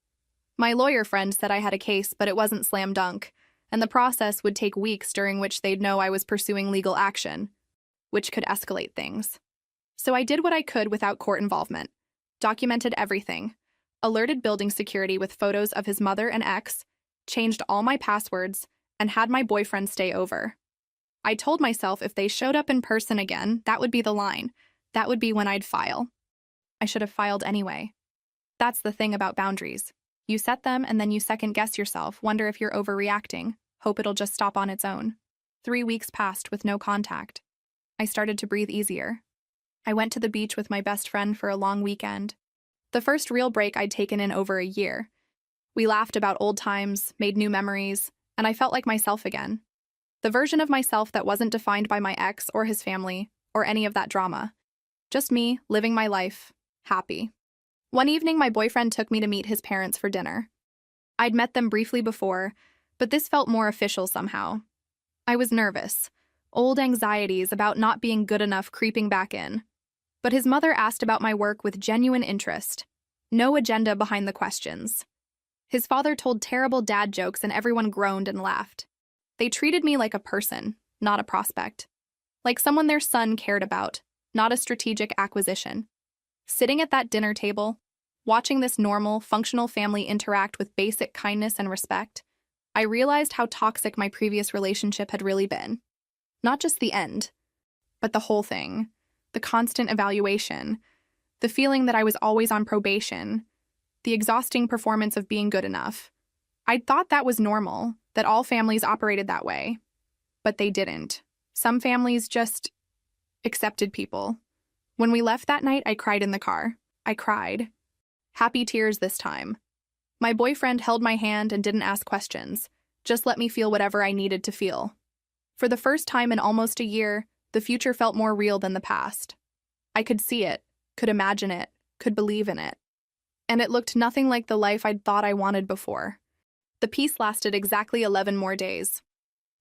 My lawyer friend said I had a case, but it wasn't slam dunk, and the process would take weeks during which they'd know I was pursuing legal action, which could escalate things. So I did what I could without court involvement. Documented everything, alerted building security with photos of his mother and ex, changed all my passwords, and had my boyfriend stay over. I told myself if they showed up in person again, that would be the line. That would be when I'd file. I should have filed anyway. That's the thing about boundaries. You set them and then you second-guess yourself, wonder if you're overreacting, hope it'll just stop on its own. 3 weeks passed with no contact. I started to breathe easier. I went to the beach with my best friend for a long weekend. The first real break I'd taken in over a year. We laughed about old times, made new memories, and I felt like myself again. The version of myself that wasn't defined by my ex or his family, or any of that drama. Just me, living my life, happy. One evening, my boyfriend took me to meet his parents for dinner. I'd met them briefly before, but this felt more official somehow. I was nervous, old anxieties about not being good enough creeping back in. But his mother asked about my work with genuine interest. No agenda behind the questions. His father told terrible dad jokes and everyone groaned and laughed. They treated me like a person, not a prospect. Like someone their son cared about, not a strategic acquisition. Sitting at that dinner table, watching this normal, functional family interact with basic kindness and respect, I realized how toxic my previous relationship had really been. Not just the end, but the whole thing. The constant evaluation, the feeling that I was always on probation, the exhausting performance of being good enough. I'd thought that was normal, that all families operated that way. But they didn't. Some families just accepted people. When we left that night, I cried in the car. I cried. Happy tears this time. My boyfriend held my hand and didn't ask questions, just let me feel whatever I needed to feel. For the first time in almost a year, the future felt more real than the past. I could see it, could imagine it, could believe in it. And it looked nothing like the life I'd thought I wanted before. The peace lasted exactly 11 more days.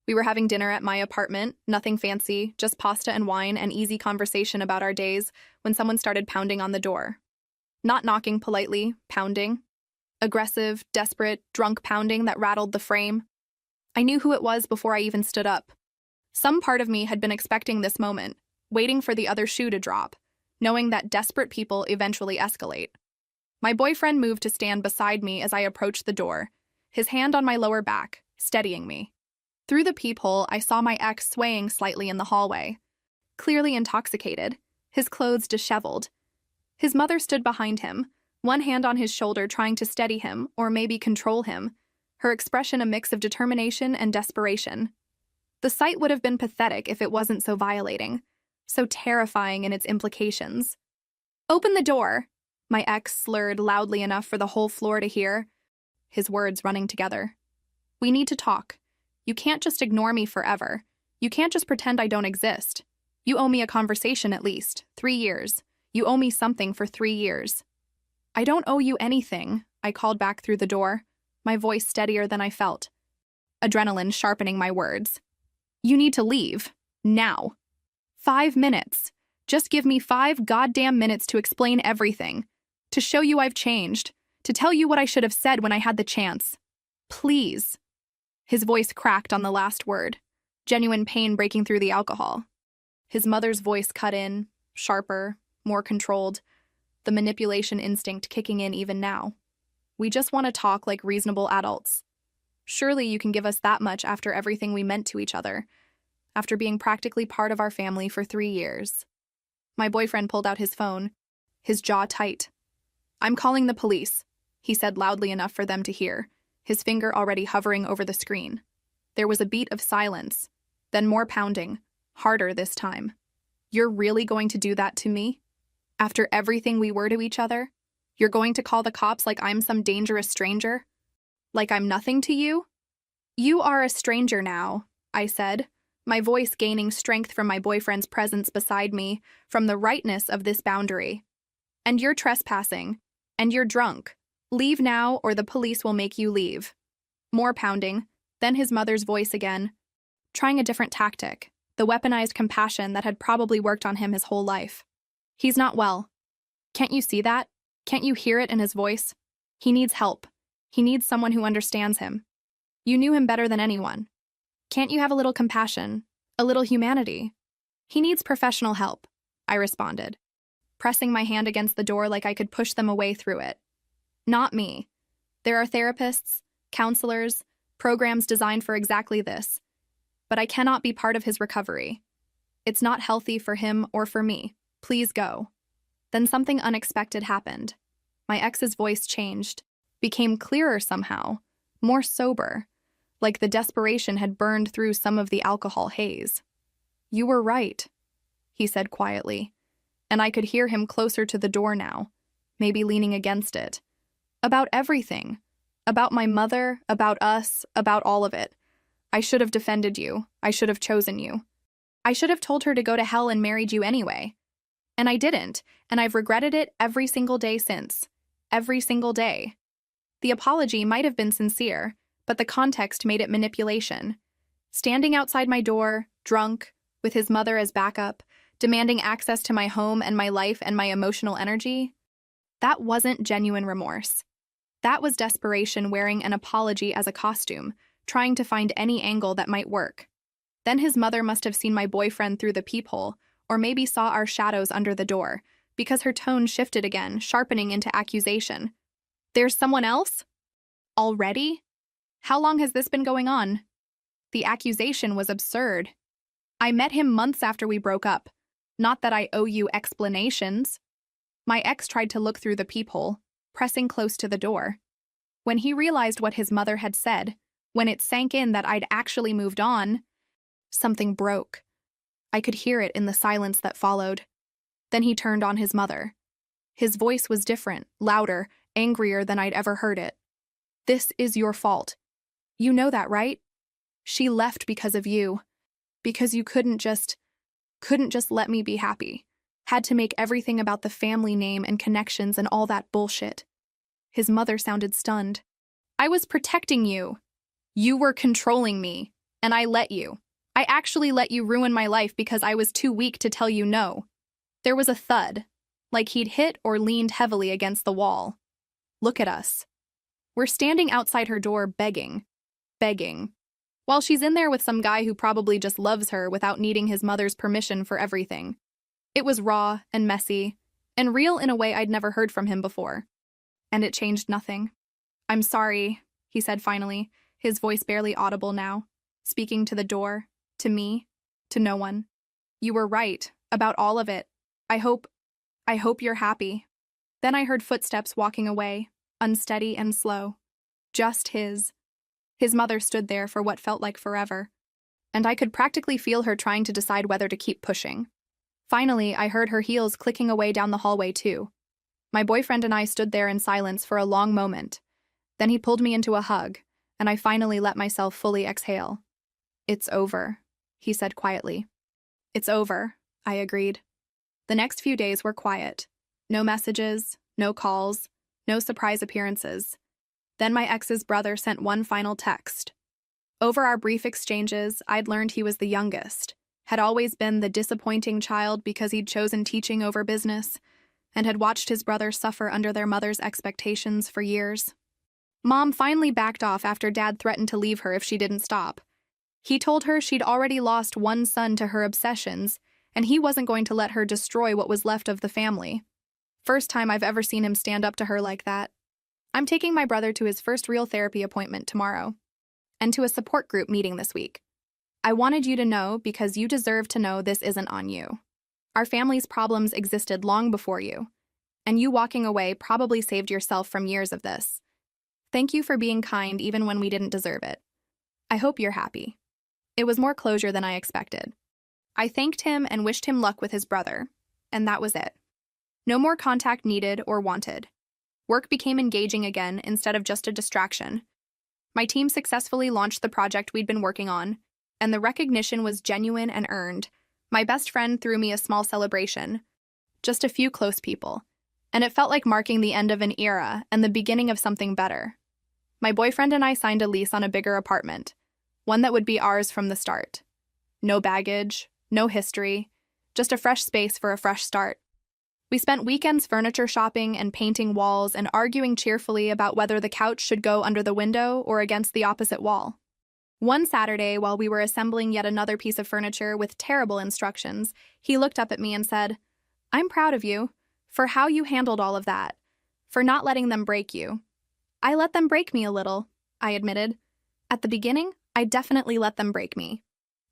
We were having dinner at my apartment, nothing fancy, just pasta and wine and easy conversation about our days, when someone started pounding on the door. Not knocking politely, pounding. Aggressive, desperate, drunk pounding that rattled the frame. I knew who it was before I even stood up. Some part of me had been expecting this moment, waiting for the other shoe to drop, knowing that desperate people eventually escalate. My boyfriend moved to stand beside me as I approached the door, his hand on my lower back, steadying me. Through the peephole, I saw my ex swaying slightly in the hallway, clearly intoxicated, his clothes disheveled. His mother stood behind him, one hand on his shoulder trying to steady him or maybe control him, her expression a mix of determination and desperation. The sight would have been pathetic if it wasn't so violating, so terrifying in its implications. "Open the door," my ex slurred loudly enough for the whole floor to hear, his words running together. "We need to talk. You can't just ignore me forever. You can't just pretend I don't exist. You owe me a conversation at least. 3 years. You owe me something for 3 years." "I don't owe you anything," I called back through the door, my voice steadier than I felt. Adrenaline sharpening my words. "You need to leave. Now. 5 minutes. Just give me 5 goddamn minutes to explain everything. To show you I've changed. To tell you what I should have said when I had the chance. Please." His voice cracked on the last word, genuine pain breaking through the alcohol. His mother's voice cut in, sharper, more controlled, the manipulation instinct kicking in even now. "We just want to talk like reasonable adults. Surely you can give us that much after everything we meant to each other, after being practically part of our family for 3 years. My boyfriend pulled out his phone, his jaw tight. "I'm calling the police," he said loudly enough for them to hear, his finger already hovering over the screen. There was a beat of silence, then more pounding, harder this time. "You're really going to do that to me? After everything we were to each other? You're going to call the cops like I'm some dangerous stranger? Like I'm nothing to you?" "You are a stranger now," I said, my voice gaining strength from my boyfriend's presence beside me, from the rightness of this boundary. "And you're trespassing. And you're drunk. Leave now or the police will make you leave." More pounding, then his mother's voice again, trying a different tactic, the weaponized compassion that had probably worked on him his whole life. "He's not well. Can't you see that? Can't you hear it in his voice? He needs help. He needs someone who understands him. You knew him better than anyone. Can't you have a little compassion, a little humanity? He needs professional help," I responded. pressing my hand against the door like I could push them away through it. Not me. There are therapists, counselors, programs designed for exactly this. But I cannot be part of his recovery. It's not healthy for him or for me. Please go. Then something unexpected happened. My ex's voice changed, became clearer somehow, more sober, like the desperation had burned through some of the alcohol haze. You were right, he said quietly, and I could hear him closer to the door now, maybe leaning against it. About everything. About my mother, about us, about all of it. I should have defended you. I should have chosen you. I should have told her to go to hell and married you anyway. And I didn't, and I've regretted it every single day since. Every single day. The apology might have been sincere, but the context made it manipulation. Standing outside my door, drunk, with his mother as backup, demanding access to my home and my life and my emotional energy, that wasn't genuine remorse. That was desperation wearing an apology as a costume, trying to find any angle that might work. Then his mother must have seen my boyfriend through the peephole, or maybe saw our shadows under the door, because her tone shifted again, sharpening into accusation. There's someone else? Already? How long has this been going on? The accusation was absurd. I met him months after we broke up. Not that I owe you explanations. My ex tried to look through the peephole, pressing close to the door. When he realized what his mother had said, when it sank in that I'd actually moved on, something broke. I could hear it in the silence that followed. Then he turned on his mother. His voice was different, louder, angrier than I'd ever heard it. This is your fault. You know that, right? She left because of you. Because you couldn't just let me be happy. Had to make everything about the family name and connections and all that bullshit. His mother sounded stunned. I was protecting you. You were controlling me, and I let you. I actually let you ruin my life because I was too weak to tell you no. There was a thud, like he'd hit or leaned heavily against the wall. Look at us. We're standing outside her door begging. While she's in there with some guy who probably just loves her without needing his mother's permission for everything. It was raw and messy, and real in a way I'd never heard from him before. And it changed nothing. I'm sorry, he said finally, his voice barely audible now, speaking to the door, to me, to no one. You were right, about all of it. I hope you're happy. Then I heard footsteps walking away, unsteady and slow. Just his. His mother stood there for what felt like forever, and I could practically feel her trying to decide whether to keep pushing. Finally, I heard her heels clicking away down the hallway too. My boyfriend and I stood there in silence for a long moment. Then he pulled me into a hug, and I finally let myself fully exhale. It's over, he said quietly. It's over, I agreed. The next few days were quiet. No messages, no calls, no surprise appearances. Then my ex's brother sent one final text. Over our brief exchanges, I'd learned he was the youngest, had always been the disappointing child because he'd chosen teaching over business, and had watched his brother suffer under their mother's expectations for years. Mom finally backed off after Dad threatened to leave her if she didn't stop. He told her she'd already lost one son to her obsessions, and he wasn't going to let her destroy what was left of the family. First time I've ever seen him stand up to her like that. I'm taking my brother to his first real therapy appointment tomorrow, and to a support group meeting this week. I wanted you to know because you deserve to know this isn't on you. Our family's problems existed long before you, and you walking away probably saved yourself from years of this. Thank you for being kind even when we didn't deserve it. I hope you're happy. It was more closure than I expected. I thanked him and wished him luck with his brother, and that was it. No more contact needed or wanted. Work became engaging again instead of just a distraction. My team successfully launched the project we'd been working on, and the recognition was genuine and earned. My best friend threw me a small celebration, just a few close people, and it felt like marking the end of an era and the beginning of something better. My boyfriend and I signed a lease on a bigger apartment, one that would be ours from the start. No baggage, no history, just a fresh space for a fresh start. We spent weekends furniture shopping and painting walls and arguing cheerfully about whether the couch should go under the window or against the opposite wall. One Saturday, while we were assembling yet another piece of furniture with terrible instructions, he looked up at me and said, "I'm proud of you. For how you handled all of that. For not letting them break you. I let them break me a little, I admitted. At the beginning, I definitely let them break me.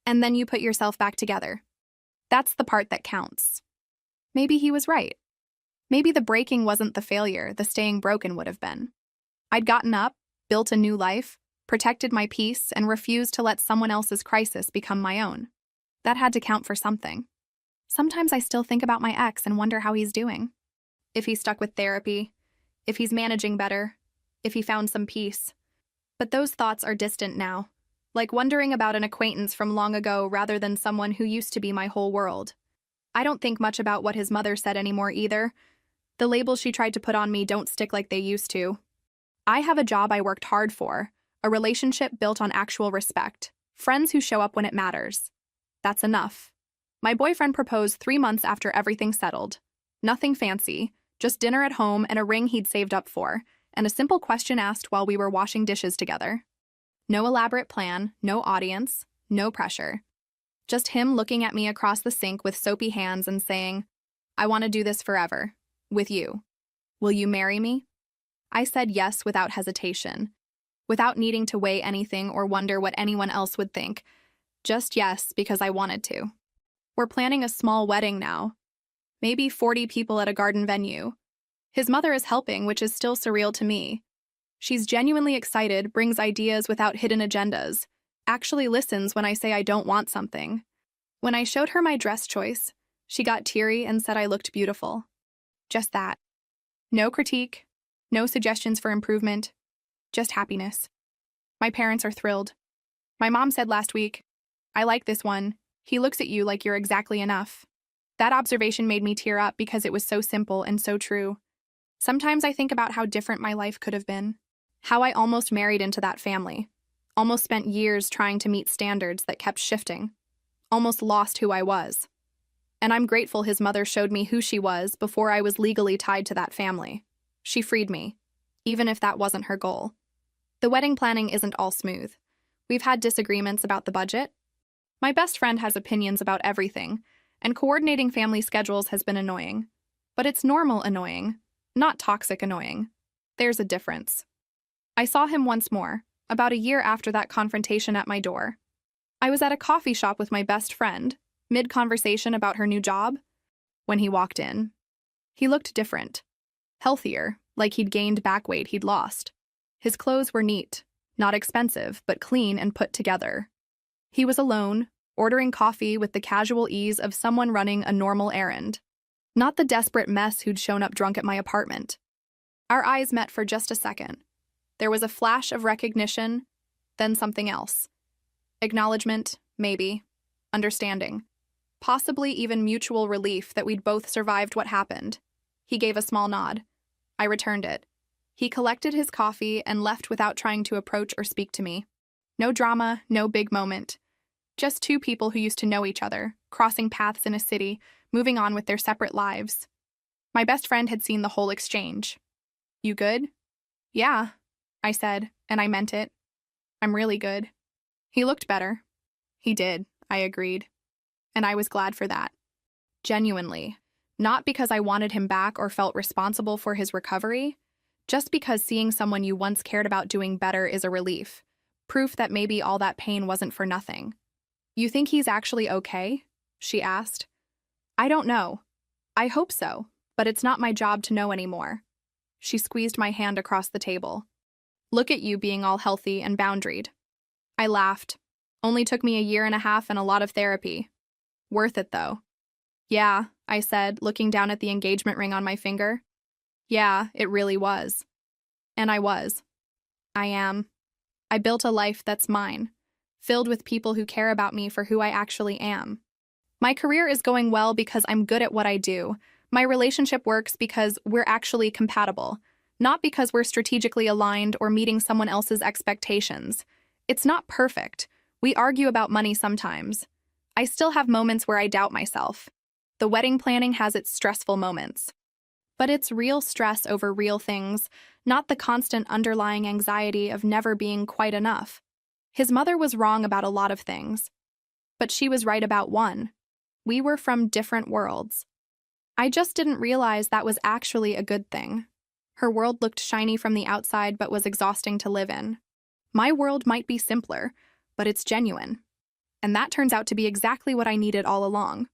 And then you put yourself back together. That's the part that counts. Maybe he was right. Maybe the breaking wasn't the failure the staying broken would have been. I'd gotten up, built a new life, protected my peace, and refused to let someone else's crisis become my own. That had to count for something. Sometimes I still think about my ex and wonder how he's doing. If he's stuck with therapy, if he's managing better, if he found some peace. But those thoughts are distant now, like wondering about an acquaintance from long ago rather than someone who used to be my whole world. I don't think much about what his mother said anymore either. The labels she tried to put on me don't stick like they used to. I have a job I worked hard for, a relationship built on actual respect, friends who show up when it matters. That's enough. My boyfriend proposed 3 months after everything settled. Nothing fancy, just dinner at home and a ring he'd saved up for, and a simple question asked while we were washing dishes together. No elaborate plan, no audience, no pressure. Just him looking at me across the sink with soapy hands and saying, "I want to do this forever. With you. Will you marry me?" I said yes without hesitation, without needing to weigh anything or wonder what anyone else would think. Just yes because I wanted to. We're planning a small wedding now. Maybe 40 people at a garden venue. His mother is helping, which is still surreal to me. She's genuinely excited, brings ideas without hidden agendas, actually listens when I say I don't want something. When I showed her my dress choice, she got teary and said I looked beautiful. Just that. No critique, no suggestions for improvement, just happiness. My parents are thrilled. My mom said last week, "I like this one. He looks at you like you're exactly enough." That observation made me tear up because it was so simple and so true. Sometimes I think about how different my life could have been. How I almost married into that family. Almost spent years trying to meet standards that kept shifting. Almost lost who I was. And I'm grateful his mother showed me who she was before I was legally tied to that family. She freed me, even if that wasn't her goal. The wedding planning isn't all smooth. We've had disagreements about the budget. My best friend has opinions about everything, and coordinating family schedules has been annoying. But it's normal annoying, not toxic annoying. There's a difference. I saw him once more, about a year after that confrontation at my door. I was at a coffee shop with my best friend, mid-conversation about her new job, when he walked in. He looked different. Healthier, like he'd gained back weight he'd lost. His clothes were neat, not expensive, but clean and put together. He was alone, ordering coffee with the casual ease of someone running a normal errand. Not the desperate mess who'd shown up drunk at my apartment. Our eyes met for just a second. There was a flash of recognition, then something else. Acknowledgement, maybe. Understanding. Possibly even mutual relief that we'd both survived what happened. He gave a small nod. I returned it. He collected his coffee and left without trying to approach or speak to me. No drama, no big moment. Just two people who used to know each other, crossing paths in a city, moving on with their separate lives. My best friend had seen the whole exchange. "You good?" "Yeah," I said, and I meant it. "I'm really good." He looked better. He did, I agreed. And I was glad for that. Genuinely. Not because I wanted him back or felt responsible for his recovery, just because seeing someone you once cared about doing better is a relief. Proof that maybe all that pain wasn't for nothing. "You think he's actually okay?" she asked. "I don't know. I hope so, but it's not my job to know anymore." She squeezed my hand across the table. "Look at you being all healthy and boundaried." I laughed. "Only took me a year and a half and a lot of therapy. Worth it, though." "Yeah," I said, looking down at the engagement ring on my finger. "Yeah, it really was." And I was. I am. I built a life that's mine, filled with people who care about me for who I actually am. My career is going well because I'm good at what I do. My relationship works because we're actually compatible, not because we're strategically aligned or meeting someone else's expectations. It's not perfect. We argue about money sometimes. I still have moments where I doubt myself. The wedding planning has its stressful moments. But it's real stress over real things, not the constant underlying anxiety of never being quite enough. His mother was wrong about a lot of things. But she was right about one. We were from different worlds. I just didn't realize that was actually a good thing. Her world looked shiny from the outside but was exhausting to live in. My world might be simpler, but it's genuine. And that turns out to be exactly what I needed all along.